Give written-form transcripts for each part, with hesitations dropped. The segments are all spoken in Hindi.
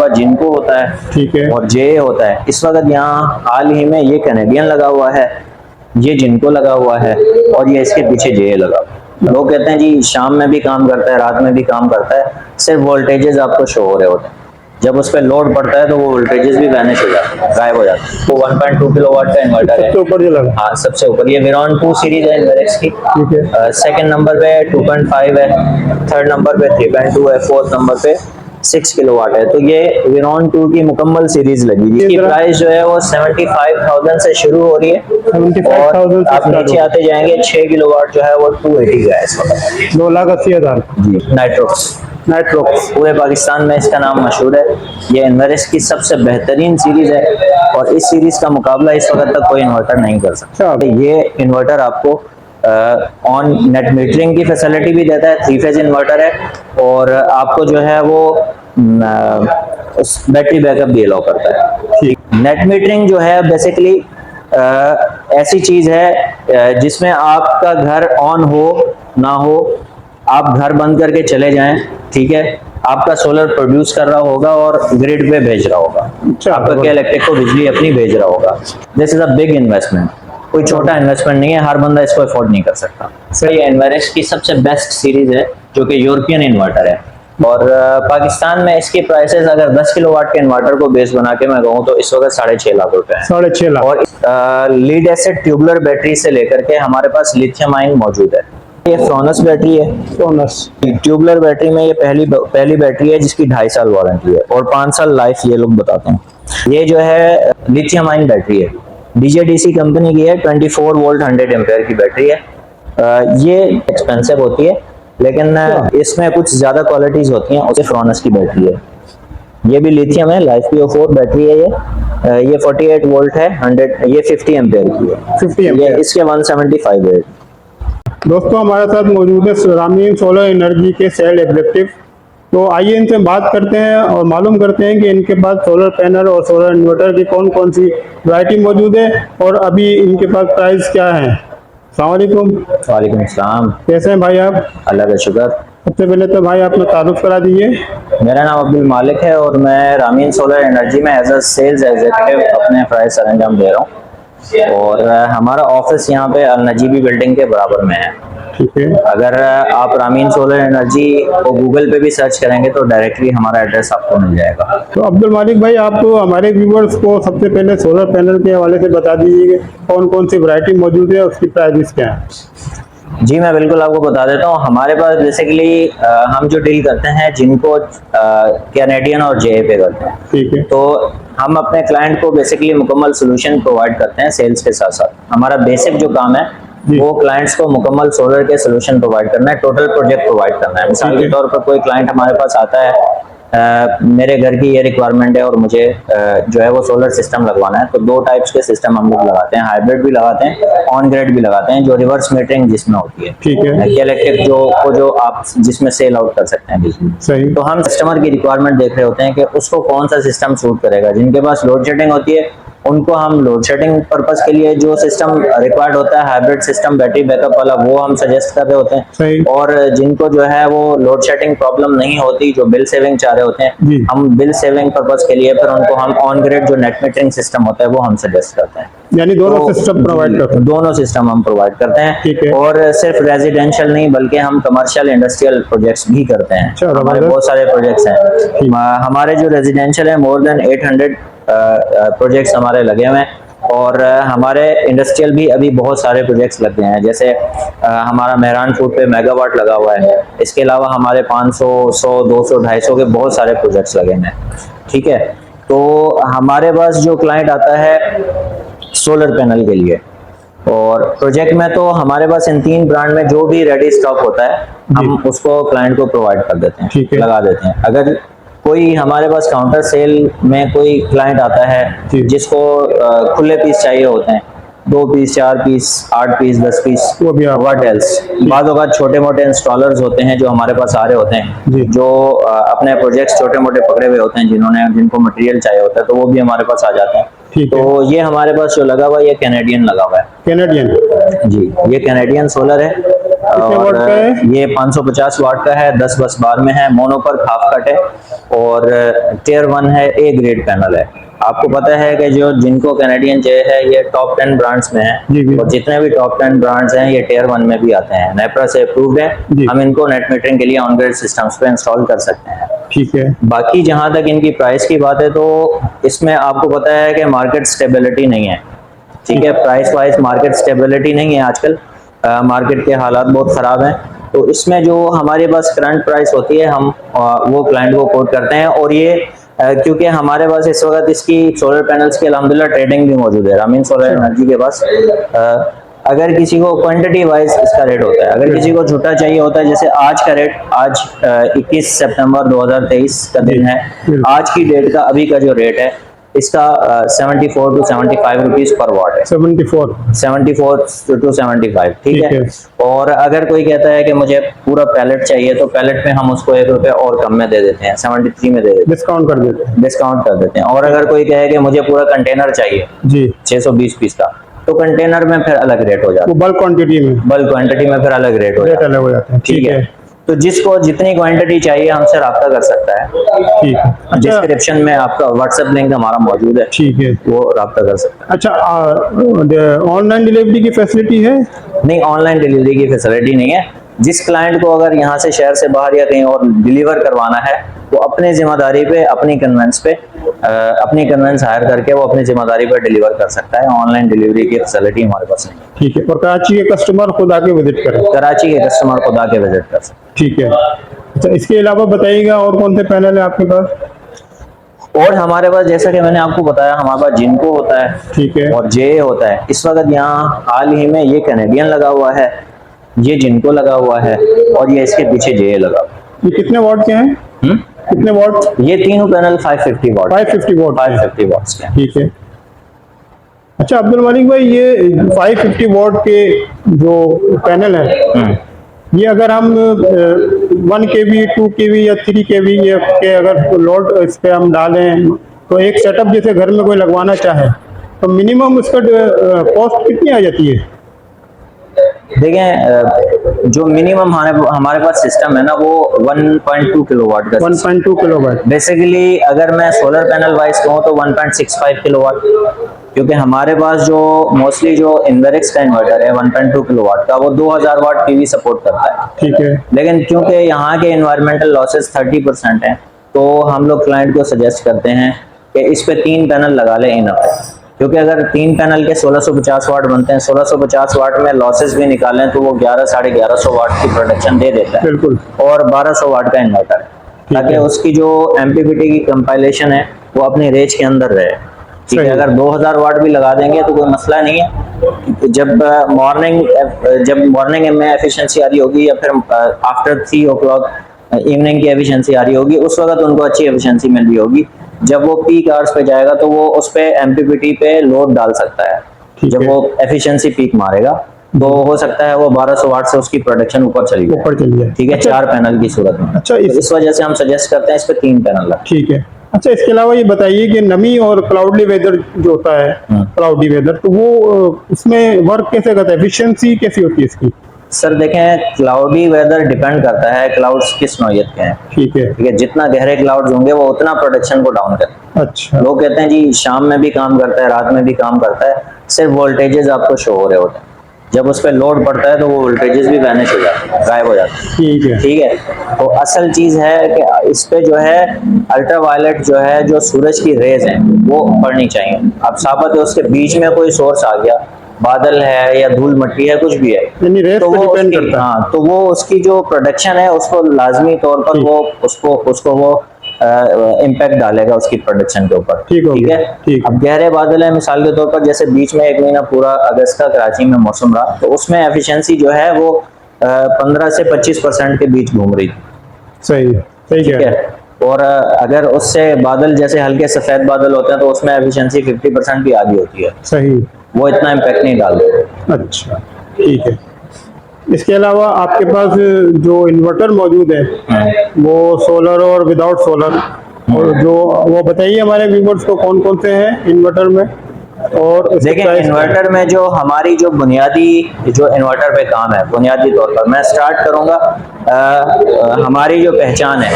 बाद जिनको होता है, ठीक है, और जे होता है। इस वक्त यहाँ हाल ही में ये कैनेडियन लगा हुआ है, ये जिनको लगा हुआ है, और ये इसके पीछे जे लगा हुआ है। लोग कहते हैं जी शाम में भी काम करता है, रात में भी काम करता है, सिर्फ वोल्टेजेस आपको शो हो रहे होते हैं। जब उस पर लोड पड़ता है तो वो वोल्टेजेस भी वैनिश हो जाते हैं, गायब हो जाते हैं। तो 1.2 किलोवाट का इन्वर्टर है, सबसे ऊपर जो लगा, हाँ सबसे ऊपर। ये विरॉन 2 सीरीज है इन्वेरेक्स की। ठीक है, सेकंड नंबर पे 2.5 है, थर्ड नंबर पे 3.2 है, फोर्थ नंबर पे 6 किलोवाट है। तो ये विरॉन 2 की मुकम्मल सीरीज लगी हुई है। इसकी प्राइस जो है वो 75,000 से शुरू हो रही है, 75,000 और आप नीचे आते जाएंगे 6 किलोवाट जो है वो 280 का है इस वक्त। 2,80,000 जी, नाइट्रोक्स। नाइट्रोक्स। पूरे पाकिस्तान में इसका नाम मशहूर है। ये इन्वेरेक्स की सबसे बेहतरीन सीरीज है, और इस सीरीज का मुकाबला इस वक्त तक कोई इन्वर्टर नहीं कर सकता। तो ये इन्वर्टर आपको ऑन नेट मीटरिंग की फैसिलिटी भी देता है, 3 फेज इन्वर्टर है, और आपको जो है वो बैटरी बैकअप भी अलाउ करता है। नेट मीटरिंग जो है बेसिकली ऐसी चीज है जिसमें आपका घर ऑन हो ना हो, आप घर बंद करके चले जाएं, ठीक है, आपका सोलर प्रोड्यूस कर रहा होगा और ग्रिड पे भेज रहा होगा, आपका क्या इलेक्ट्रिक को बिजली अपनी भेज रहा होगा। This is a big investment, कोई छोटा इन्वेस्टमेंट नहीं है, हर बंदा इसको अफोर्ड नहीं कर सकता। सर ये इन्वेरेक्स की सबसे बेस्ट सीरीज है जो कि यूरोपियन इन्वर्टर है, और पाकिस्तान में इसकी प्राइसेस अगर 10 किलोवाट के इन्वर्टर को बेस बना के मैं कहूँ तो इस वक्त 6.5 लाख रुपए है। 6.5 लाख। और लीड एसिड ट्यूबुलर बैटरी से लेकर के हमारे पास लिथियम आयन मौजूद है। ये फ्रोनस बैटरी है। फ्रोनस ट्यूबुलर बैटरी में ये पहली बैटरी है जिसकी 2.5 साल वारंटी है और 5 साल लाइफ ये लोग बताते हैं। ये जो है लिथियम आयन बैटरी है, डीजेडीसी कंपनी की है, 24 वोल्ट 100 एम्पेयर की बैटरी है। ये एक्सपेंसिव होती है, लेकिन इसमें कुछ ज्यादा क्वालिटीज होती हैं, उसे फ्रोनस की बैटरी है। ये भी लिथियम है, लाइफ PO4 बैटरी है। ये 48 वोल्ट है, 100, ये 50 एम्पेयर की है। 50 ये एम्पेयर। इसके 175 है। दोस्तों हमारे साथ मौजूद है रामीन सोलर एनर्जी के सेल एग्जीक्यूटिव। तो आइए इनसे बात करते हैं और मालूम करते हैं कि इनके पास सोलर पैनल और सोलर इन्वर्टर की कौन कौन सी वैरायटी मौजूद है और अभी इनके पास प्राइस क्या है। अस्सलाम वालेकुम। वालेकुम अस्सलाम। कैसे हैं भाई आप? अल्लाह का शुक्र। सबसे पहले तो भाई अपना तारुफ करा दीजिए। मेरा नाम अब्दुल मालिक है और मैं रामीन सोलर एनर्जी में एज अ सेल्स एग्जीक्यूटिव अपने फ़राइज़ सरअंजाम दे रहा हूँ, और हमारा ऑफिस यहाँ पे अल नजीबी बिल्डिंग के बराबर में है। ठीक है। अगर आप रामीन सोलर एनर्जी को गूगल पे भी सर्च करेंगे तो डायरेक्टली हमारा एड्रेस आपको मिल जाएगा। तो अब्दुल मालिक भाई, आप तो हमारे व्यूवर्स को सबसे पहले सोलर पैनल के हवाले से बता दीजिए कौन कौन सी वैरायटी मौजूद है, उसकी प्राइस क्या है। जी मैं बिल्कुल आपको बता देता हूँ। हमारे पास बेसिकली हम जो डील करते हैं जिनको कैनेडियन और जे पे करते हैं, ठीक है। तो हम अपने क्लाइंट को बेसिकली मुकम्मल सोल्यूशन प्रोवाइड करते हैं सेल्स के साथ साथ। हमारा बेसिक जो काम है वो क्लाइंट्स को मुकम्मल सोलर के सोल्यूशन प्रोवाइड करना है, टोटल प्रोजेक्ट प्रोवाइड करना है। मिसाल के तौर पर कोई क्लाइंट हमारे पास आता है, मेरे घर की ये रिक्वायरमेंट है और मुझे जो है वो सोलर सिस्टम लगवाना है, तो 2 टाइप्स के सिस्टम हम लोग लगाते हैं, हाइब्रिड भी लगाते हैं, ऑन ग्रिड भी लगाते हैं, जो रिवर्स मीटरिंग जिसमें होती है, ठीक है, इलेक्ट्रिक जो आप जिसमें सेल आउट कर सकते हैं बिजली। सही। तो हम कस्टमर की रिक्वायरमेंट देख रहे होते हैं कि उसको कौन सा सिस्टम सूट करेगा। जिनके पास लोड शेडिंग होती है उनको हम लोड शेडिंग पर्पस के लिए जो सिस्टम रिक्वायर्ड होता है, हाइब्रिड सिस्टम बैटरी बैकअप वाला, वो हम सजेस्ट कर रहे होते हैं। सही। और जिनको जो है वो लोड शेडिंग प्रॉब्लम नहीं होती, जो बिल सेविंग चाह रहे होते हैं, हम बिल सेविंग पर्पस के लिए फिर उनको हम ऑन ग्रिड जो नेट मीटरिंग सिस्टम होता है वो हम सजेस्ट करते हैं। यानी दोनों सिस्टम प्रोवाइड करते हैं। दोनों सिस्टम हम प्रोवाइड करते हैं। ठीक है। और सिर्फ रेजिडेंशियल नहीं बल्कि हम कमर्शियल इंडस्ट्रियल प्रोजेक्ट्स भी करते हैं। हमारे बहुत सारे प्रोजेक्ट्स हैं। हमारे जो रेजिडेंशियल है मोर देन 800 प्रोजेक्ट्स हमारे लगे हुए हैं, और हमारे इंडस्ट्रियल भी अभी बहुत सारे प्रोजेक्ट्स लग गए हैं। जैसे हमारा मेहरान फूड पे मेगावाट लगा हुआ है, इसके अलावा हमारे 500, 100, 200, 250 के बहुत सारे प्रोजेक्ट्स लगे हैं। ठीक है। तो हमारे पास जो क्लाइंट आता है सोलर पैनल के लिए, और प्रोजेक्ट में तो हमारे पास इन 3 ब्रांड में जो भी रेडी स्टॉक होता है हम उसको क्लाइंट को प्रोवाइड कर देते हैं, लगा देते हैं। अगर कोई हमारे पास काउंटर सेल में कोई क्लाइंट आता है जिसको खुले पीस चाहिए होते हैं, 2 piece, 4 piece, 8 piece, 10 piece, what else, बाद वक्त छोटे मोटे इंस्टॉलर्स होते हैं जो हमारे पास आ रहे होते हैं, जो अपने प्रोजेक्ट्स छोटे मोटे पकड़े हुए होते हैं, जिनको मटेरियल चाहिए होता है, तो वो भी हमारे पास आ जाते हैं। तो ये हमारे पास जो लगा हुआ है ये कैनेडियन लगा हुआ है। कैनेडियन? जी, ये कैनेडियन सोलर है। कितने वाट का है? ये 550 वाट का है, 10 बस बार में है, मोनो पर हाफ कट है और टियर 1 है, ए ग्रेड पैनल है। आपको पता है कि जो जिनको कैनेडियन चाहिए है ये टॉप 10 ब्रांड्स में है जी। और जितने भी टॉप 10 ब्रांड्स हैं ये टियर 1 में भी आते हैं, नेपरा से अप्रूव्ड है। हम इनको नेट मीटरिंग के लिए ऑन ग्रिड सिस्टम्स पे इंस्टॉल कर सकते हैं। ठीक है। बाकी जहां तक इनकी प्राइस की बात है तो इसमें आपको पता है कि मार्केट स्टेबिलिटी नहीं है, ठीक है, प्राइस वाइज मार्केट स्टेबिलिटी नहीं है आजकल, मार्केट के हालात बहुत ख़राब हैं। तो इसमें जो हमारे पास करंट प्राइस होती है हम वो क्लाइंट को कोट करते हैं और ये क्योंकि हमारे पास इस वक्त इसकी सोलर पैनल्स की अल्हम्दुलिल्लाह ट्रेडिंग भी मौजूद है रामीन सोलर एनर्जी के पास। अगर किसी को क्वांटिटी वाइज इसका रेट होता है, अगर किसी को झूठा चाहिए होता है, जैसे आज का रेट, आज 21 सितंबर 2023 का दिन है, आज की डेट का अभी का जो रेट है इसका 74 to 75 रुपीज पर वाट है। 74 to 75, ठीक है। और अगर कोई कहता है कि मुझे पूरा पैलेट चाहिए तो पैलेट में हम उसको 1 रुपये और कम में दे देते हैं, 73 में दे देते हैं, डिस्काउंट कर देते हैं। और अगर कोई कहे कि मुझे पूरा कंटेनर चाहिए जी 620 पीस का, तो कंटेनर में फिर अलग रेट हो जाता है, बल्क क्वांटिटी में फिर अलग रेट हो जाता है, ठीक है। तो जिसको जितनी क्वांटिटी चाहिए हमसे रब्ता कर सकता है, ठीक है। डिस्क्रिप्शन में आपका व्हाट्सएप लिंक हमारा मौजूद है, ठीक है, वो रब्ता कर सकता है। अच्छा, ऑनलाइन डिलीवरी की फैसिलिटी है? नहीं, ऑनलाइन डिलीवरी की फैसिलिटी नहीं है। जिस क्लाइंट को अगर यहाँ से शहर से बाहर या कहीं और डिलीवर करवाना है वो अपनी जिम्मेदारी पे, अपनी कन्वेंस हायर करके वो अपनी जिम्मेदारी पर डिलीवर कर सकता है। ऑनलाइन डिलीवरी की फैसिलिटी हमारे पास नहीं, ठीक है। और कराची के कस्टमर खुद आके विजिट करें? कराची के कस्टमर खुद आके विजिट कर सकते, ठीक है। अच्छा, इसके अलावा बताइएगा और कौन से पैनल है आपके पास? और हमारे पास जैसा कि मैंने आपको बताया हमारे पास जिनको होता है, ठीक है, और जे होता है। इस वक्त यहाँ हाल ही में ये कैनेडियन लगा हुआ है, ये जिनको लगा हुआ है और ये इसके पीछे जे लगा हुआ है। ये कितने वाट के हैं? कितने वाट? ये तीनों पैनल 550 वाट्स के, ठीक है। अच्छा अब्दुल मालिक भाई, ये 550 वाट के जो पैनल है, ये अगर हम 1 kV 2 kV या 3 kV के अगर लोड इस पे हम डालें तो एक सेटअप जैसे घर में कोई लगवाना चाहे तो मिनिमम उसका कॉस्ट कितनी आ जाती है? देखें, जो मिनिमम हमारे पास सिस्टम है ना वो 1.2 किलोवाट का, 1.2 किलोवाट। बेसिकली अगर मैं सोलर पैनल वाइज कहूँ तो 1.65 किलोवाट, क्योंकि हमारे पास जो मोस्टली जो इन्वेरिक्स का इन्वर्टर है 1.2 किलोवाट का वो 2000 वाट पीवी सपोर्ट करता है, ठीक है। लेकिन क्योंकि यहाँ के एनवायरमेंटल लॉसेस 30% हैं तो हम लोग क्लाइंट को सजेस्ट करते हैं कि इस पे 3 पैनल लगा लें इनफ है, क्योंकि अगर 3 पैनल के 1650 वाट बनते हैं, 1650 वाट में लॉसेस भी निकालें तो वो 1100-1150 वाट की प्रोडक्शन दे देता है, बिल्कुल। और 1200 वाट का इन्वर्टर है, ताकि उसकी जो एमपीपीटी की कंपाइलेशन है वो अपनी रेंज के अंदर रहे, ठीक है। अगर 2000 वाट भी लगा देंगे तो कोई मसला नहीं है। जब मॉर्निंग में एफिशिएंसी आ रही होगी या फिर आफ्टर 3 o'clock इवनिंग की एफिशिएंसी आ रही होगी, उस वक्त उनको अच्छी एफिशिएंसी मिल रही होगी। जब वो पीक आवर्स पे जाएगा तो वो उस पे एमपीपीटी पे लोड डाल सकता है, जब वो एफिशिएंसी पीक मारेगा तो हो सकता है वो 1200 वाट से उसकी प्रोडक्शन ऊपर चली जाए, ठीक है। 4 पैनल की सूरत में। अच्छा, इस वजह से हम सजेस्ट करते हैं इस पे 3 पैनल लगा, ठीक है। अच्छा, इसके अलावा ये बताइए कि नमी और क्लाउडी वेदर जो होता है, क्लाउडी वेदर, तो वो इसमें वर्क कैसे करता है, एफिशिएंसी कैसी होती है इसकी? सर देखें, क्लाउडी वेदर डिपेंड करता है क्लाउड्स किस नौयत के हैं, ठीक है। जितना गहरे क्लाउड्स होंगे वो उतना प्रोडक्शन को डाउन करते हैं। अच्छा, लोग कहते हैं जी शाम में भी काम करता है, रात में भी काम करता है, सिर्फ वोल्टेजेस आपको शो हो रहे होते हैं। जब उस पर लोड पड़ता है तो वो वोल्टेजेस भी वैनिश हो जाते हैं, गायब हो जाते हैं, ठीक है, ठीक है। तो असल चीज है कि इस पे जो है अल्ट्रावायलेट जो है, जो सूरज की रेज है वो पड़नी चाहिए। अब साबित है उसके बीच में कोई सोर्स आ गया, बादल है या धूल मट्टी है, कुछ भी है, तो वो तो वो उसकी जो प्रोडक्शन है उसको लाजमी तौर पर वो उसको वो इम्पैक्ट डालेगा उसकी प्रोडक्शन के ऊपर, ठीक है। अब गहरे बादल है, मिसाल के तौर पर जैसे बीच में 1 महीना पूरा अगस्त का कराची में मौसम रहा, तो उसमें एफिशिएंसी जो है वो 15 से 25% के बीच घूम रही थी, सही है। और अगर उससे बादल जैसे हल्के सफेद बादल होते हैं तो उसमें एफिशिएंसी 50% भी आधी होती है, सही, वो इतना इम्पैक्ट नहीं डालते। अच्छा, ठीक है। इसके अलावा आपके पास जो इन्वर्टर मौजूद है वो सोलर और विदाउट सोलर, और जो वो बताइए हमारे व्यूअर्स को कौन कौन से हैं इन्वर्टर में। और इसका देखिए प्राइस इन्वर्टर में जो हमारी जो बुनियादी जो इन्वर्टर पे काम है, बुनियादी तौर पर मैं स्टार्ट करूंगा, हमारी जो पहचान है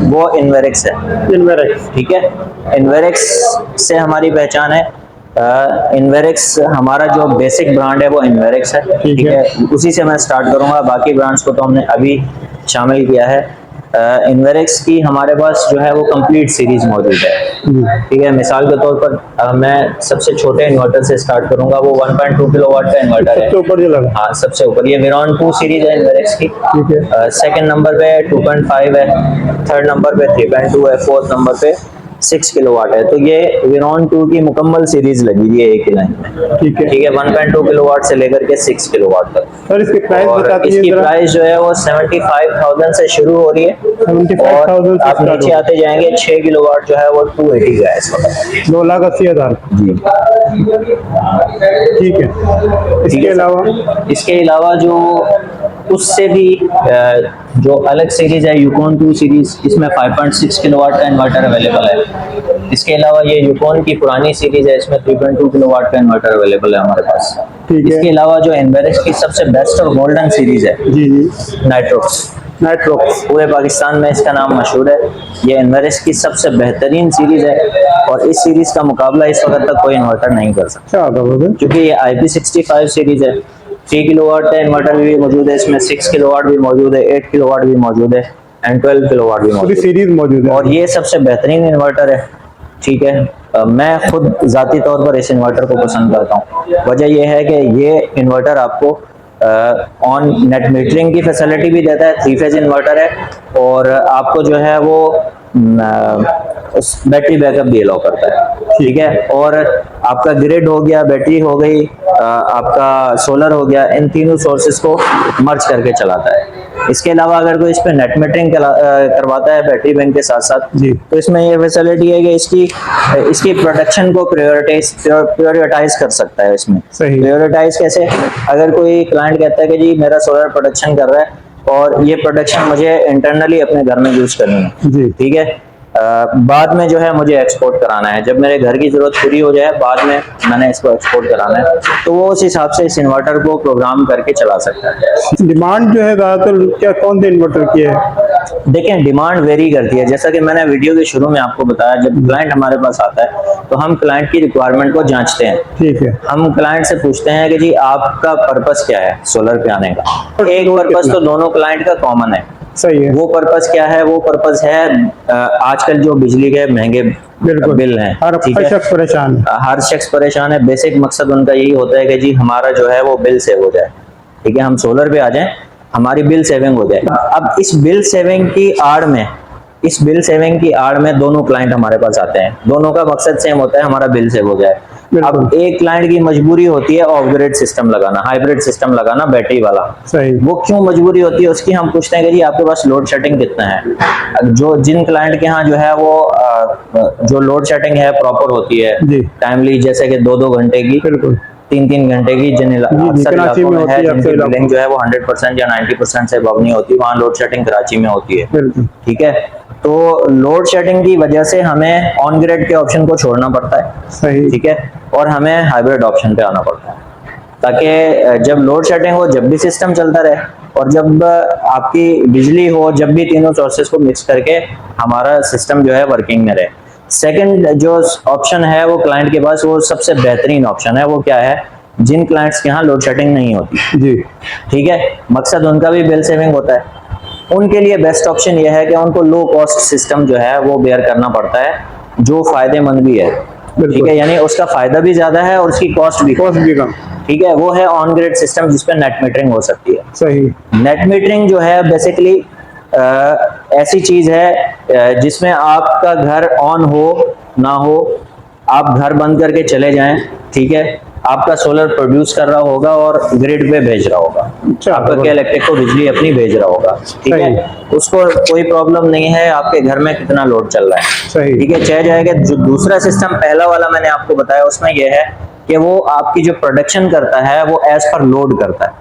वो इन्वेरिक्स है। इन्वेरेक्स। ठीक है, इन्वेरिक्स से हमारी पहचान है। इन्वेरिक्स हमारा जो बेसिक ब्रांड है वो इन्वेरिक्स है। ठीक है। उसी से मैं स्टार्ट करूंगा, बाकी ब्रांड्स को तो हमने अभी शामिल किया है। इन्वेरिक्स की हमारे पास जो है वो कंप्लीट सीरीज मौजूद है। ठीक है, मिसाल के तौर पर मैं सबसे छोटे इन्वर्टर से स्टार्ट करूंगा, वो 1.2 किलोवाट का इन्वर्टर है। सबसे ऊपर जो लगा, हाँ सबसे ऊपर ये विरॉन 2 सीरीज है इन्वेरिक्स की। ठीक है। सेकंड नंबर पे 2.5 है, थर्ड नंबर पे 3.2 है, फोर्थ नंबर पे 6 किलोवाट है। तो ये विरॉन 2 की मुकम्मल सीरीज लगी हुई है एक ही लाइन में। ठीक है। ठीक है, 1.2 किलोवाट से लेकर के 6 किलोवाट तक। सर इसकी प्राइस और बता दीजिए इसकी जरा। प्राइस जो है वो 75,000 से शुरू हो रही है। 75,000 और से आप start नीचे हो। आते जाएंगे 6 किलोवाट जो है वो 280 का है इस वक्त। 2,80,000। जी ठीक है। इसके अलावा इसके अलावा जो उससे भी जो अलग सीरीज है यूकॉन 2 सीरीज, इसमें 5.6 किलोवाट का इन्वर्टर अवेलेबल है। इसके अलावा ये यूकॉन की पुरानी सीरीज है, इसमें 3.2 किलोवाट का इन्वर्टर अवेलेबल है हमारे पास। ठीक है। इसके अलावा जो इन्वेरिक्स की सबसे बेस्ट और गोल्डन सीरीज है, जी जी, नाइट्रोक्स, नाइट्रोक्स। पूरे पाकिस्तान में इसका नाम मशहूर है। ये इन्वेरिक्स की सबसे बेहतरीन सीरीज है और इस सीरीज का मुकाबला इस वक्त तक कोई इन्वर्टर नहीं कर सकता, क्या बात है। क्योंकि ये IP65 सीरीज है। 3 किलोवाट का इन्वर्टर भी मौजूद है इसमें, 6 किलोवाट भी मौजूद है, 8 किलोवाट भी मौजूद है एंड 12 किलोवाट भी पूरी मौजूद है। सीरीज मौजूद है और ये सबसे बेहतरीन इन्वर्टर है। ठीक है, मैं खुद जाती तौर पर इस इन्वर्टर को पसंद करता हूँ। वजह यह है कि ये इन्वर्टर आपको ऑन नेट मीटरिंग की फैसिलिटी भी देता है, 3 फेज इन्वर्टर है, और आपको जो है वो बैटरी बैकअप भी अलाउ करता है। ठीक है, और आपका ग्रिड हो गया, बैटरी हो गई, आपका सोलर हो गया, इन तीनों सोर्सेस को मर्ज करके चलाता है। इसके अलावा अगर कोई इस पे नेट मीटरिंग करवाता है बैटरी बैंक के साथ साथ, जी। तो इसमें ये फैसिलिटी है कि इसकी प्रोडक्शन को प्रायोरिटाइज कर सकता है। इसमें सही। प्रायोरिटाइज कैसे? अगर कोई क्लाइंट कहता है कि जी मेरा सोलर प्रोडक्शन कर रहा है और ये प्रोडक्शन मुझे इंटरनली अपने घर में यूज करनी है, जी। ठीक है, बाद में जो है मुझे एक्सपोर्ट कराना है, जब मेरे घर की जरूरत पूरी हो जाए बाद में मैंने इसको एक्सपोर्ट कराना है, तो वो उस हिसाब से इस इन्वर्टर को प्रोग्राम करके चला सकता है। डिमांड जो है ज़्यादातर क्या कौन से इन्वर्टर की है? देखें, डिमांड वेरी करती है। जैसा कि मैंने वीडियो के शुरू में आपको बताया, जब क्लाइंट हमारे पास आता है तो हम क्लाइंट की रिक्वायरमेंट को जांचते हैं। ठीक है। हम क्लाइंट से पूछते हैं कि जी आपका पर्पस क्या है सोलर पे आने का। एक पर्पस तो दोनों क्लाइंट का कॉमन है। सही है। वो पर्पस क्या है? वो पर्पस है आजकल जो बिजली के महंगे बिल हैं, हर ठीक है, शख्स परेशान है। हर शख्स परेशान है। बेसिक मकसद उनका यही होता है कि जी हमारा जो है वो बिल सेव हो जाए। ठीक है, हम सोलर पे आ जाएं, हमारी बिल सेविंग हो जाए। अब इस बिल सेविंग की आड़ में दोनों क्लाइंट हमारे पास आते हैं। दोनों का मकसद सेम होता है, हमारा बिल सेव हो जाए। अब एक क्लाइंट की मजबूरी होती है ऑफ ग्रिड सिस्टम लगाना, हाइब्रिड सिस्टम लगाना, बैटरी वाला। सही। वो क्यों मजबूरी होती है उसकी? हम पूछते हैं कि जी आपके पास लोड शेडिंग कितना है। जिन क्लाइंट के यहाँ जो है वो जो लोड शेडिंग है प्रॉपर होती है, टाइमली, जैसे कि 2-2 घंटे की, बिल्कुल 3-3 घंटे की, जिन अक्सर इलाकों में है जिनकी बिलिंग जो है वो 100% या 90% से अबव नहीं होती, वहाँ लोड शेडिंग कराची में होती है। ठीक है, तो लोड शेडिंग की वजह से हमें ऑन ग्रिड के ऑप्शन को छोड़ना पड़ता है। सही। ठीक है, और हमें हाइब्रिड ऑप्शन पे आना पड़ता है, ताकि जब लोड शेडिंग हो जब भी सिस्टम चलता रहे, और जब आपकी बिजली हो जब भी तीनों सोर्सेस को मिक्स करके हमारा सिस्टम जो है वर्किंग में रहे। सेकंड जो ऑप्शन है वो क्लाइंट के पास, वो सबसे बेहतरीन ऑप्शन है। वो क्या है? जिन क्लाइंट्स के यहाँ लोड शेडिंग नहीं होती, जी, ठीक है, मकसद उनका भी बिल सेविंग होता है, उनके लिए बेस्ट ऑप्शन यह है कि उनको लो कॉस्ट सिस्टम जो है वो बेयर करना पड़ता है, जो फायदेमंद भी है। ठीक है, यानी उसका फायदा भी ज्यादा है और उसकी कॉस्ट भी कम। ठीक है, वो है ऑन ग्रिड सिस्टम जिसपे नेट मीटरिंग हो सकती है। सही। नेट मीटरिंग जो है बेसिकली ऐसी चीज है जिसमें आपका घर ऑन हो ना हो, आप घर बंद करके चले जाएं, ठीक है, आपका सोलर प्रोड्यूस कर रहा होगा और ग्रिड पे भेज रहा होगा, आपका क्या इलेक्ट्रिक को बिजली अपनी भेज रहा होगा। ठीक है, उसको कोई प्रॉब्लम नहीं है आपके घर में कितना लोड चल रहा है। ठीक है, चाहे जाएगा। जो दूसरा सिस्टम पहला वाला मैंने आपको बताया, उसमें यह है कि वो आपकी जो प्रोडक्शन करता है वो एज पर लोड करता है।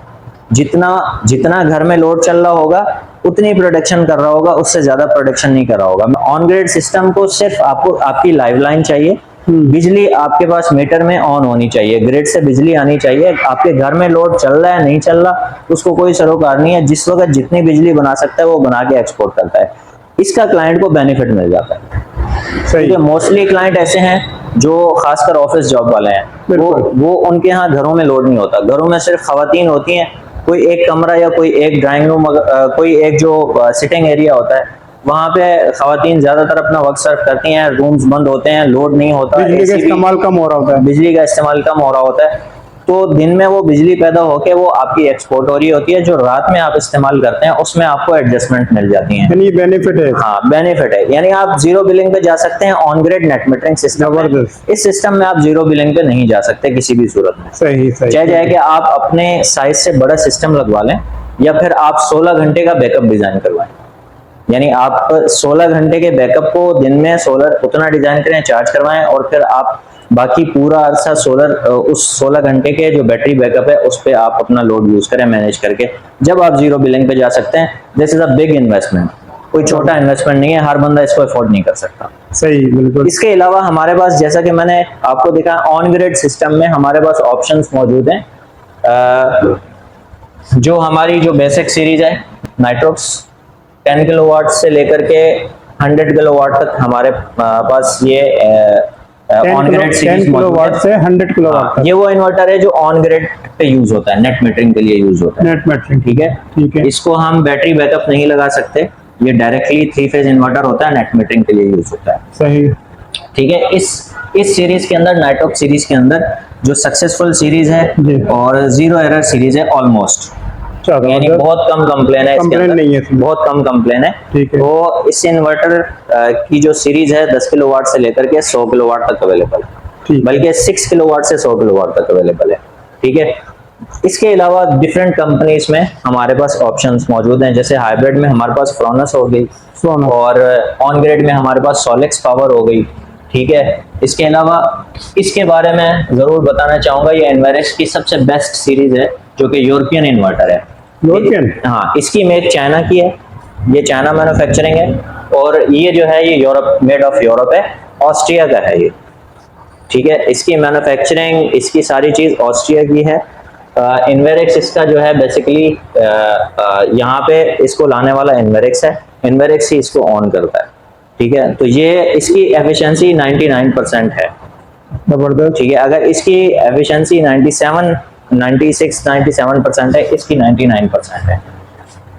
जितना घर में लोड चल रहा होगा उतनी प्रोडक्शन कर रहा होगा, उससे ज्यादा प्रोडक्शन नहीं कर रहा होगा। ऑन ग्रिड सिस्टम को सिर्फ आपको आपकी लाइव लाइन चाहिए, बिजली आपके पास मीटर में ऑन होनी चाहिए, ग्रिड से बिजली आनी चाहिए। आपके घर में लोड चल रहा है नहीं चल रहा उसको कोई सरोकार नहीं है, जिस वक्त जितनी बिजली बना सकता है वो बना के एक्सपोर्ट करता है, इसका क्लाइंट को बेनिफिट मिल जाता है। क्योंकि मोस्टली क्लाइंट ऐसे हैं जो खासकर ऑफिस जॉब वाले हैं, वो उनके यहाँ घरों में लोड नहीं होता, घरों में सिर्फ खवातीन होती हैं, कोई एक कमरा या कोई एक ड्राइंग रूम, कोई एक जो सिटिंग एरिया होता है वहां पे खवातीन ज्यादातर अपना वक्त सर्व करती हैं, रूम्स बंद होते हैं, लोड नहीं होता, बिजली का इस्तेमाल कम हो रहा होता है, बिजली का इस्तेमाल कम हो रहा होता है, तो दिन में वो बिजली पैदा होके वो आपकी एक्सपोर्ट हो रही होती है, जो रात में आप इस्तेमाल करते हैं उसमें आपको एडजस्टमेंट मिल जाती है। यानी बेनिफिट है। हाँ बेनिफिट है, यानी आप जीरो बिलिंग पे जा सकते हैं on grid net metering system में। इस सिस्टम में आप जीरो बिलिंग पे नहीं जा सकते किसी भी सूरत में। सही चाहे जाए कि आप अपने साइज से बड़ा सिस्टम लगवा लें या फिर आप 16 घंटे का बैकअप डिजाइन करवाएं, यानी आप 16 घंटे के बैकअप को दिन में सोलर उतना डिजाइन करें, चार्ज करवाएं और फिर आप बाकी पूरा अरसा सोलर उस 16 घंटे के जो बैटरी बैकअप है उस पे आप अपना लोड यूज करें मैनेज करके, जब आप जीरो बिलिंग पे जा सकते हैं। This is a big investment, कोई छोटा इन्वेस्टमेंट नहीं है, हर बंदा इसको अफोर्ड नहीं कर सकता। सही, बिल्कुल। इसके अलावा हमारे पास, जैसा कि मैंने आपको दिखा, ऑन ग्रिड सिस्टम में हमारे पास ऑप्शंस मौजूद हैं। जो हमारी जो बेसिक सीरीज है नाइट्रोक्स 10 किलोवाट से लेकर के 100 किलोवाट तक हमारे पास ये ऑन ग्रिड सीरीज 10 किलोवाट से 100 किलोवाट तक। ये वो इन्वर्टर है जो ऑन ग्रिड पे यूज होता है, नेट मीटरिंग के लिए यूज होता है। नेट मीटरिंग, ठीक है, ठीक है। इसको हम बैटरी बैकअप नहीं लगा सकते, ये डायरेक्टली 3 फेज इन्वर्टर होता है, नेट मीटरिंग के लिए यूज होता है। सही, ठीक है। इस सीरीज के अंदर, नाइट्रोक्स सीरीज के अंदर जो सक्सेसफुल सीरीज है और जीरो एरर सीरीज है ऑलमोस्ट, यानी बहुत कम कंप्लेन है इसके अंदर, नहीं है, बहुत कम कंप्लेन है। तो इस इन्वर्टर की जो सीरीज है 10 किलोवाट से लेकर के 100 किलोवाट तक अवेलेबल है, बल्कि 6 किलोवाट से 100 किलोवाट तक अवेलेबल है। ठीक है। इसके अलावा डिफरेंट कंपनीज में हमारे पास ऑप्शंस मौजूद हैं, जैसे हाइब्रिड में हमारे पास फ्रोनस हो गई और ऑन ग्रिड में हमारे पास सोलेक्स पावर हो गई। ठीक है। इसके अलावा इसके बारे में जरूर बताना चाहूंगा, ये एनवायरेक्स की सबसे बेस्ट सीरीज है जो कि यूरोपियन इन्वर्टर है। यूरोपियन? हाँ, इसकी मेक चाइना की है, ये चाइना मैन्युफैक्चरिंग है और ये जो है ये यूरोप, मेड ऑफ यूरोप है, ऑस्ट्रिया का है ये। ठीक है। इसकी मैन्युफैक्चरिंग, इसकी सारी चीज ऑस्ट्रिया की है। इन्वेरेक्स इसका जो है बेसिकली यहाँ पे इसको लाने वाला इन्वेरेक्स है, इन्वेरेक्स ही इसको ऑन करता है। ठीक है। तो ये इसकी एफिशिएंसी 99% है, जबरदस्त। ठीक है। अगर इसकी एफिशिएंसी 96-97% है, इसकी 99% है।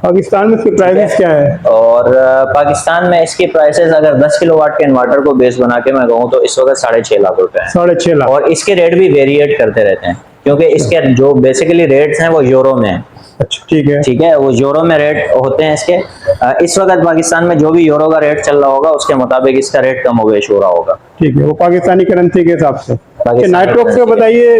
पाकिस्तान में इसकी प्राइसेस क्या है? और पाकिस्तान में इसकी प्राइसेस अगर 10 किलोवाट के इन्वर्टर को बेस बना के मैं कहूँ तो इस वक्त 6.5 लाख रुपए है। 6.5 लाख। और इसके रेट भी वेरिएट करते रहते हैं, क्योंकि इसके जो बेसिकली रेट्स हैं वो यूरो में है। अच्छा, ठीक है। ठीक है, वो यूरो में रेट होते हैं इसके। इस वक्त पाकिस्तान में जो भी यूरो का रेट चल रहा होगा उसके मुताबिक इसका रेट कम हो बेश हो रहा होगा। ठीक है, वो पाकिस्तानी करेंसी के हिसाब से। नाइट्रोक्स का बताइए।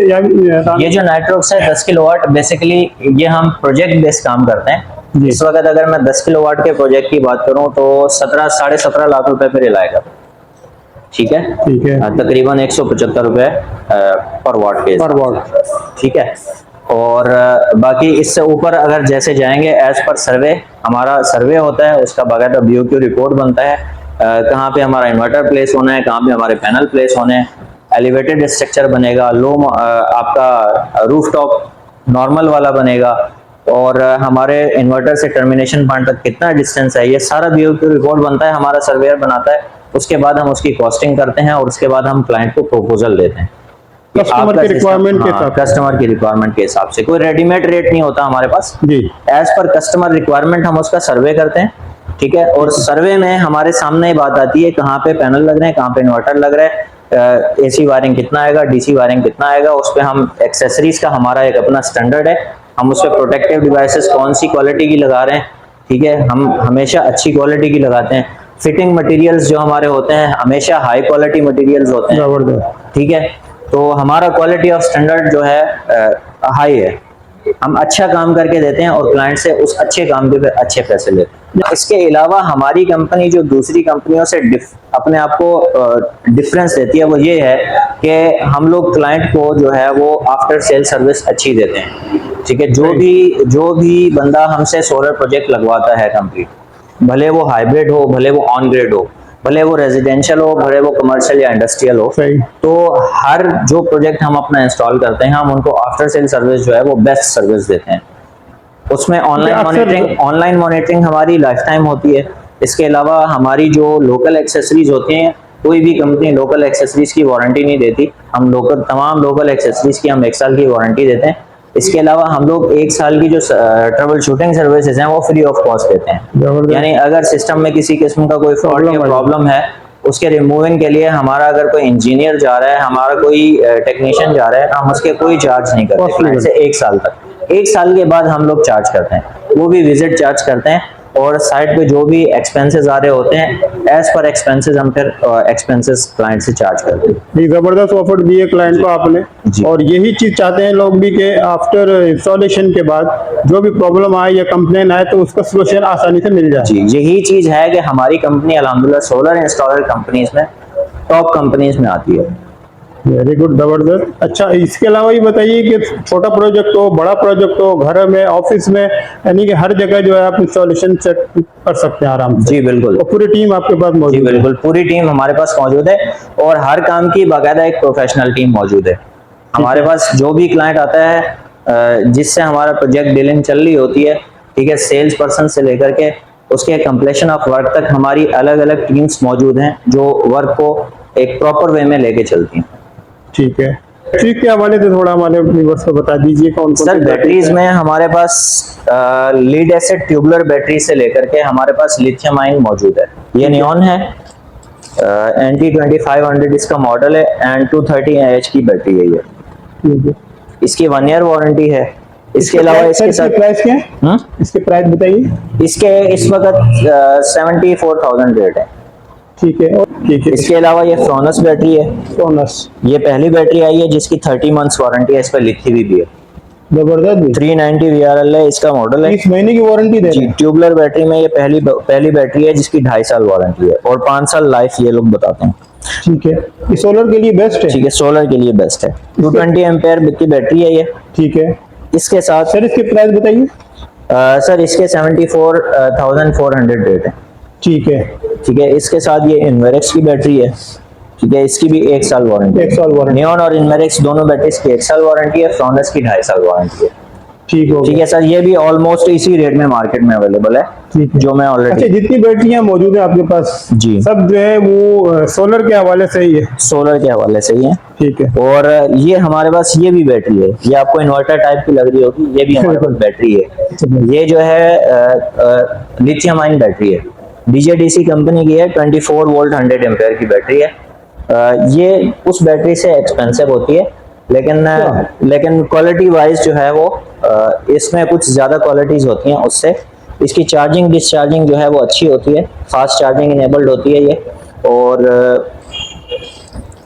ये जो नाइट्रोक्स है 10 किलोवाट, बेसिकली ये हम प्रोजेक्ट बेस्ड काम करते हैं। इस वक्त अगर मैं 10 किलोवाट के प्रोजेक्ट की बात करूं तो 17-17.5 लाख रुपए पे रिलाएगा। ठीक है, ठीक है। तकरीबन 175 रुपए पर वाट के, पर वाट। ठीक है। और बाकी इससे ऊपर अगर जैसे जाएंगे, एज पर सर्वे, हमारा सर्वे होता है, उसका बाकायदा BOQ रिपोर्ट बनता है, कहाँ पे हमारा इन्वर्टर प्लेस होना है, कहाँ पे हमारे पैनल प्लेस होने हैं, एलिवेटेड स्ट्रक्चर बनेगा, लो आपका रूफटॉप नॉर्मल वाला बनेगा, और हमारे इन्वर्टर से टर्मिनेशन पॉइंट तक कितना डिस्टेंस है, ये सारा BOQ रिपोर्ट बनता है, हमारा सर्वेयर बनाता है। उसके बाद हम उसकी कॉस्टिंग करते हैं और उसके बाद हम क्लाइंट को प्रपोजल देते हैं कस्टमर की रिक्वायरमेंट के हिसाब से। कस्टमर की रिक्वायरमेंट के हिसाब से, कोई रेडीमेड रेट नहीं होता हमारे पास जी। एज पर कस्टमर रिक्वायरमेंट हम उसका सर्वे करते हैं। ठीक है। और सर्वे में हमारे सामने ही बात आती है कहाँ पे पैनल लग रहे हैं, कहाँ पे इन्वर्टर लग रहा है, AC वायरिंग कितना आएगा, DC वायरिंग कितना आएगा, उस पर हम एक्सेसरीज का हमारा एक अपना स्टैंडर्ड है, हम उस पर प्रोटेक्टिव डिवाइसेस कौन सी क्वालिटी की लगा रहे हैं। ठीक है, हम हमेशा अच्छी क्वालिटी की लगाते हैं। फिटिंग मटेरियल्स जो हमारे होते हैं हमेशा हाई क्वालिटी मटेरियल्स होते हैं। ठीक है, तो हमारा क्वालिटी ऑफ स्टैंडर्ड जो है हाई है, हम अच्छा काम करके देते हैं और क्लाइंट से उस अच्छे काम के अच्छे पैसे लेते हैं। इसके अलावा हमारी कंपनी जो दूसरी कंपनियों से अपने आप को डिफरेंस देती है वो ये है कि हम लोग क्लाइंट को जो है वो आफ्टर सेल सर्विस अच्छी देते हैं। ठीक है, जो भी बंदा हमसे सोलर प्रोजेक्ट लगवाता है कंप्लीट, भले वो हाइब्रिड हो, भले वो ऑन ग्रिड हो, भले वो रेजिडेंशियल हो, भले वो कमर्शियल या इंडस्ट्रियल हो। सही। तो हर जो प्रोजेक्ट हम अपना इंस्टॉल करते हैं, हम उनको आफ्टर सेल सर्विस जो है वो बेस्ट सर्विस देते हैं। उसमें ऑनलाइन मॉनिटरिंग हमारी लाइफ टाइम होती है। इसके अलावा हमारी जो लोकल एक्सेसरीज होती हैं, कोई भी कंपनी लोकल एक्सेसरीज की वारंटी नहीं देती। हम तमाम लोकल एक्सेसरीज की हम 1 साल की वारंटी देते हैं। इसके अलावा हम लोग 1 साल की जो ट्रबल शूटिंग सर्विसेज हैं वो फ्री ऑफ कॉस्ट देते हैं। यानी अगर सिस्टम में किसी किस्म का कोई फॉल्ट या प्रॉब्लम है, उसके रिमूविंग के लिए हमारा अगर कोई इंजीनियर जा रहा है, हमारा कोई टेक्नीशियन जा रहा है, हम उसके कोई चार्ज नहीं करते से 1 साल तक। 1 साल के बाद हम लोग चार्ज करते हैं, वो भी विजिट चार्ज करते हैं। और साइट पे जो भी एक्सपेंसेस आ रहे होते हैं, एज पर एक्सपेंसेस हम फिर एक्सपेंसेस क्लाइंट से चार्ज करते हैं। ये जबरदस्त ऑफर दी है क्लाइंट को आपने, और यही चीज चाहते हैं लोग भी कि आफ्टर इंस्टॉलेशन के बाद जो भी प्रॉब्लम आए या कंप्लेन आए तो उसका सोल्यूशन आसानी से मिल जाए। जी, यही चीज है कि हमारी कंपनी अल्हम्दुलिल्लाह सोलर इंस्टॉलर कंपनीज में टॉप कंपनीज में आती है। वेरी गुड, जबरदस्त। अच्छा, इसके अलावा ये बताइए कि छोटा प्रोजेक्ट हो, बड़ा प्रोजेक्ट हो, घर में, ऑफिस में, यानी कि हर जगह जो है आप इंस्टॉलेशन सेट कर सकते हैं आराम से। जी बिल्कुल। और पूरी टीम आपके पास मौजूद जी है? बिल्कुल, पूरी टीम हमारे पास मौजूद है और हर काम की बाकायदा एक प्रोफेशनल टीम मौजूद है। हमारे पास जो भी क्लाइंट आता है जिससे हमारा प्रोजेक्ट डीलिंग चल रही होती है, ठीक है, सेल्स पर्सन से लेकर के उसके कंप्लीशन ऑफ वर्क तक हमारी अलग अलग टीम्स मौजूद हैं जो वर्क को एक प्रॉपर वे में लेके चलती हैं। ठीक है, ठीक के हवाले से थोड़ा हमारे व्यूअर्स को बता दीजिए कौन कौन सर बैटरीज में हमारे पास लीड एसिड ट्यूबुलर बैटरी से लेकर के हमारे पास लिथियम आयन मौजूद है। ये नियॉन है, NT2500 इसका मॉडल है एंड 230 AH की बैटरी है ये। इसकी 1 ईयर वारंटी है। इसके अलावा इसके साथ प्राइस क्या है? इसके प्राइस बताइए। इसके इस वक्त 74,000 रेट है। ठीक है, ठीक है। इसके अलावा ये फ्रोनस बैटरी है। फ्रोनस, ये पहली बैटरी आई है जिसकी 30 मंथ्स वारंटी है, इस पर लिखी हुई भी है। जबरदस्त। 390 VRL है इसका मॉडल है। 30 महीने की वारंटी दे रहे हैं। ट्यूबुलर बैटरी में ये पहली बैटरी है जिसकी 2.5 साल वारंटी है और 5 साल लाइफ ये लोग बताते हैं। ठीक है, ये सोलर के लिए बेस्ट है। ठीक है, सोलर के लिए बेस्ट है। 220 एम्पेयर की बैटरी है ये। ठीक है, इसके साथ सर इसके प्राइस बताइए। सर इसके 74,400 रेट है। ठीक है, ठीक है, इसके साथ ये इन्वेरेक्स की बैटरी है। ठीक है, इसकी भी 1 साल वारंटी। 1 साल वारंटी। नियॉन और इन्वेरेक्स दोनों बैटरीज की 1 साल वारंटी है, फ्रोनस की 2.5 साल वारंटी है। ठीक हो ठीक है सर, ये भी ऑलमोस्ट इसी रेट में मार्केट में अवेलेबल है, ठीक है। जो मैं अच्छा, ऑलरेडी। जितनी बैटरियां मौजूद है आपके पास जी। सब जो है वो सोलर के हवाले से ही है? सोलर के हवाले से ही है। ठीक है। और ये हमारे पास ये भी बैटरी है, ये आपको इन्वर्टर टाइप की लग रही होगी, ये भी हमारे पास बैटरी है। ये जो है लिथियम आयन बैटरी है, DJDC कंपनी की है। 24 वोल्ट 100 एम्पेयर की बैटरी है। ये उस बैटरी से एक्सपेंसिव होती है, लेकिन क्वालिटी वाइज जो है वो इसमें कुछ ज्यादा क्वालिटीज होती हैं उससे। इसकी चार्जिंग डिस्चार्जिंग जो है वो अच्छी होती है, फास्ट चार्जिंग इनेबल्ड होती है ये। और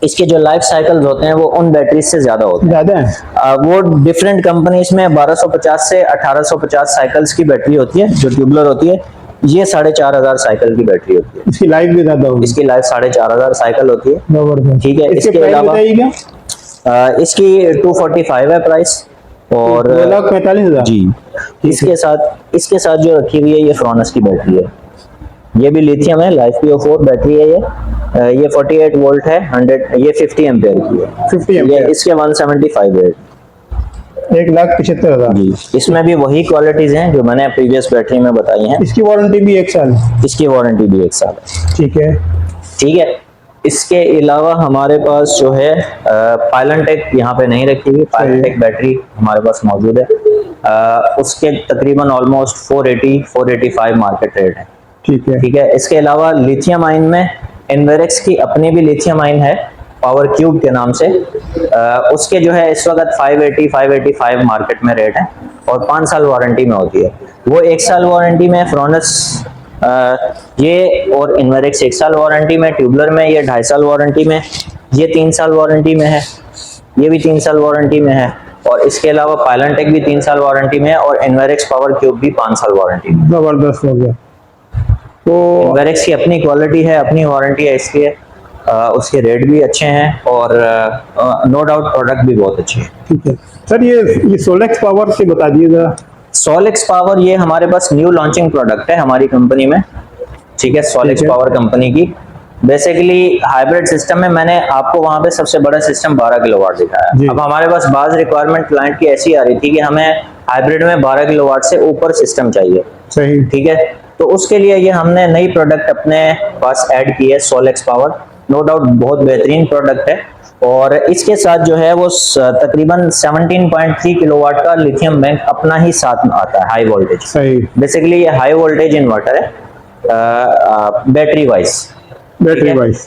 इसके जो लाइफ साइकिल्स होते हैं वो उन बैटरीज से ज्यादा होते हैं। ज्यादा है? वो डिफरेंट कंपनीज में 1250 से 1850 साइकिल्स की बैटरी होती है जो ट्यूबुलर होती है। ये 4500 साइकिल की बैटरी होती है। इसकी लाइफ भी ज्यादा होगी? इसकी लाइफ 4500 साइकिल होती है। जबरदस्त। ठीक है, इसके इसके प्राइस अलावा बताइएगा। इसकी 245 है प्राइस। और 2,45,000। जी, इसके साथ जो रखी हुई है ये फ्रोनस की बैटरी है। ये भी लिथियम है, लाइफ PO4 बैटरी है ये 48 वोल्ट है, 100 ये 50 एम्पेयर की है। 50 ये एम्पेयर। इसके 175 है। 1,75,000। जी, इसमें भी वही क्वालिटीज हैं जो मैंने प्रीवियस बैटरी में बताई हैं। इसकी वारंटी भी 1 साल है? इसकी वारंटी भी 1 साल है। ठीक है। ठीक है, इसके अलावा हमारे पास जो है पाइलनटेक यहाँ पे नहीं रखी हुई। पाइलनटेक बैटरी हमारे पास मौजूद है। उसके तकरीबन ऑलमोस्ट 480-485 मार्केट रेट है। ठीक है। ठीक है, इसके अलावा लिथियम आयन में इन्वेरेक्स की अपनी भी लिथियम आयन है, पावर क्यूब के नाम से। उसके जो है इस वक्त 580-585 मार्केट में रेट है और 5 साल वारंटी में होती है। वो 1 साल वारंटी में फ्रोनस ये, और इन्वेरेक्स 1 साल वारंटी में, ट्यूबुलर में ये 2.5 साल वारंटी में, ये 3 साल वारंटी में है, ये भी 3 साल वारंटी में है। और इसके अलावा पाइलनटेक भी 3 साल वारंटी में है और इन्वेरेक्स पावर क्यूब भी 5 साल वारंटी में। जबरदस्त हो गया। तो इन्वेरेक्स की अपनी क्वालिटी है, अपनी वारंटी है इसकी। उसके रेट भी अच्छे हैं और नो डाउट प्रोडक्ट भी बहुत अच्छे हैं। ठीक है सर, ये सोलेक्स पावर से बता दिए जरा। सोलेक्स पावर ये हमारे पास न्यू लॉन्चिंग प्रोडक्ट है हमारी कंपनी में। ठीक है, सोलेक्स पावर कंपनी की बेसिकली हाइब्रिड सिस्टम में मैंने आपको वहां पे सबसे बड़ा सिस्टम 12 किलोवाट दिखाया। जी। अब हमारे पास बाज रिक्वायरमेंट क्लाइंट की ऐसी आ रही थी कि हमें हाइब्रिड में 12 किलोवाट से ऊपर सिस्टम चाहिए। सही। ठीक है, तो उसके लिए ये हमने नई प्रोडक्ट अपने पास ऐड की है, सोलेक्स पावर। नो डाउट बहुत बेहतरीन प्रोडक्ट है, और इसके साथ जो है वो तकरीबन 17.3 किलोवाट का लिथियम बैंक अपना ही साथ में आता है, हाई वोल्टेज। सही। बेसिकली ये हाई वोल्टेज इन्वर्टर है बैटरी वाइज। बैटरी वाइज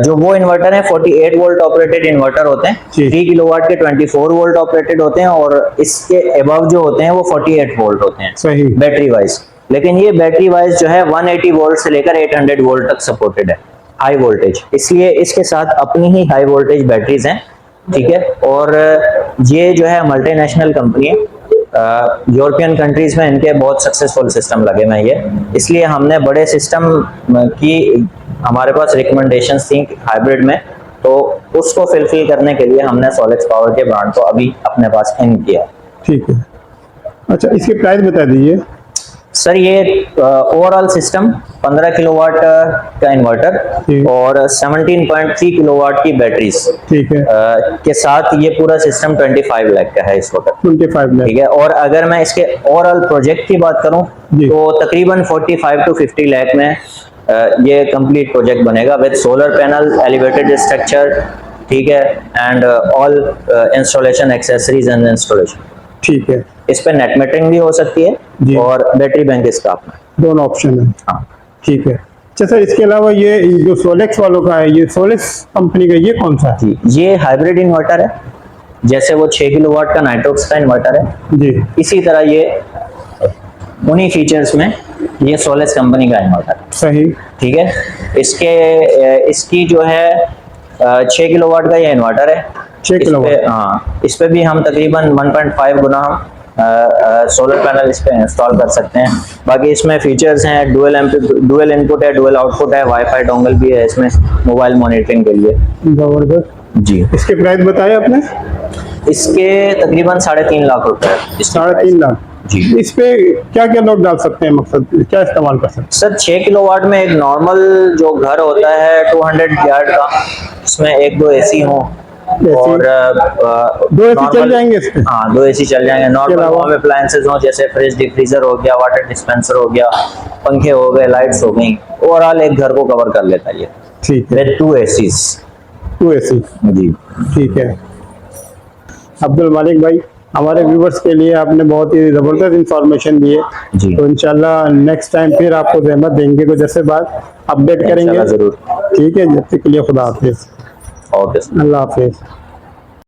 जो वो इन्वर्टर है 48 वोल्ट ऑपरेटेड इन्वर्टर होते हैं, जी। 3 किलोवाट के 24 वोल्ट ऑपरेटेड होते हैं, और इसके अबव जो होते हैं वो 48 वोल्ट होते हैं। सही। बैटरी वाइज, लेकिन ये बैटरी वाइज जो है 180 वोल्ट से लेकर 800 वोल्ट तक सपोर्टेड है, हाई वोल्टेज। इसलिए इसके साथ अपनी ही हाई वोल्टेज बैटरीज हैं। ठीक है, और ये जो है मल्टीनेशनल कंपनी है, यूरोपियन कंट्रीज में इनके बहुत सक्सेसफुल सिस्टम लगे हुए हैं ये, इसलिए हमने बड़े सिस्टम की हमारे पास रिकमेंडेशंस थी हाइब्रिड में, तो उसको फुलफिल करने के लिए हमने सोलेक्स पावर के ब्रांड को अभी अपने पास इन किया। ठीक है। अच्छा, इसकी प्राइस बता दीजिए। सर ये ओवरऑल सिस्टम 15 किलोवाट का इन्वर्टर और 17.3 किलोवाट की बैटरीज, ठीक है, के साथ ये पूरा सिस्टम 25 लाख का है इस वक्त। 25 लाख। ठीक है, और अगर मैं इसके ओवरऑल प्रोजेक्ट की बात करूं जी। तो तकरीबन 45 to 50 लाख में ये कंप्लीट प्रोजेक्ट बनेगा with solar panel, elevated structure, ठीक है, and all installation accessories and installation. ठीक है। इस पे नेट मीटरिंग भी हो सकती जी। है और बैटरी बैंक इसका अपना, दोनों ऑप्शन है। हाँ। ठीक है। अच्छा सर, इसके अलावा ये जो सोलेक्स वालों का है, ये सोलेक्स कंपनी का ये कौन सा है? जी, ये हाइब्रिड इन्वर्टर है, जैसे वो 6 किलोवाट का नाइट्रोक्स का इन्वर्टर है जी। इसी तरह ये उन्हीं फीचर्स में ये सोलेक्स कंपनी का इन्वर्टर है। सही। ठीक है, इसकी जो है 6 किलोवाट का ये इन्वर्टर है। 6 किलोवाट। हाँ, इस पे भी हम तकरीबन 1.5 गुना हम सोलर पैनल इस पे इंस्टॉल कर सकते हैं। बाकी इसमें फीचर्स हैं, डुअल इनपुट है, डुअल आउटपुट है, वाईफाई डोंगल भी है इसमें मोबाइल मॉनिटरिंग के लिए। जबरदस्त जी। इसके प्राइस बताए आपने? इसके तकरीबन 3.5 लाख रुपए। 3.5 लाख। जी। इस पे क्या क्या लोग डाल सकते हैं, मकसद क्या इस्तेमाल कर सकते सर 6 किलोवाट में एक नॉर्मल जो घर होता है 200 यार्ड का, इसमें 1-2 एसी हो और 2 एसी चल जाएंगे इस पे? हाँ, 2 एसी चल जाएंगे। नॉर्मल होम अप्लायंसेस हो, जैसे फ्रिज, डीप फ्रीजर हो गया, वाटर डिस्पेंसर हो गया, पंखे हो गए, लाइट्स हो गई, ओवरऑल एक घर को कवर कर लेता है ये। ठीक है। With 2 ACs. 2 एसी। जी। ठीक है। अब्दुल मालिक भाई, हमारे व्यूवर्स के लिए आपने बहुत ही जबरदस्त इंफॉर्मेशन दी है। जी। तो इंशाल्लाह नेक्स्ट टाइम फिर आपको जहमत देंगे, कुछ ऐसे बात अपडेट करेंगे। इंशाल्लाह जरूर। ठीक है, जब तक के लिए खुदा हाफिज। ओके। अल्लाह हाफिज।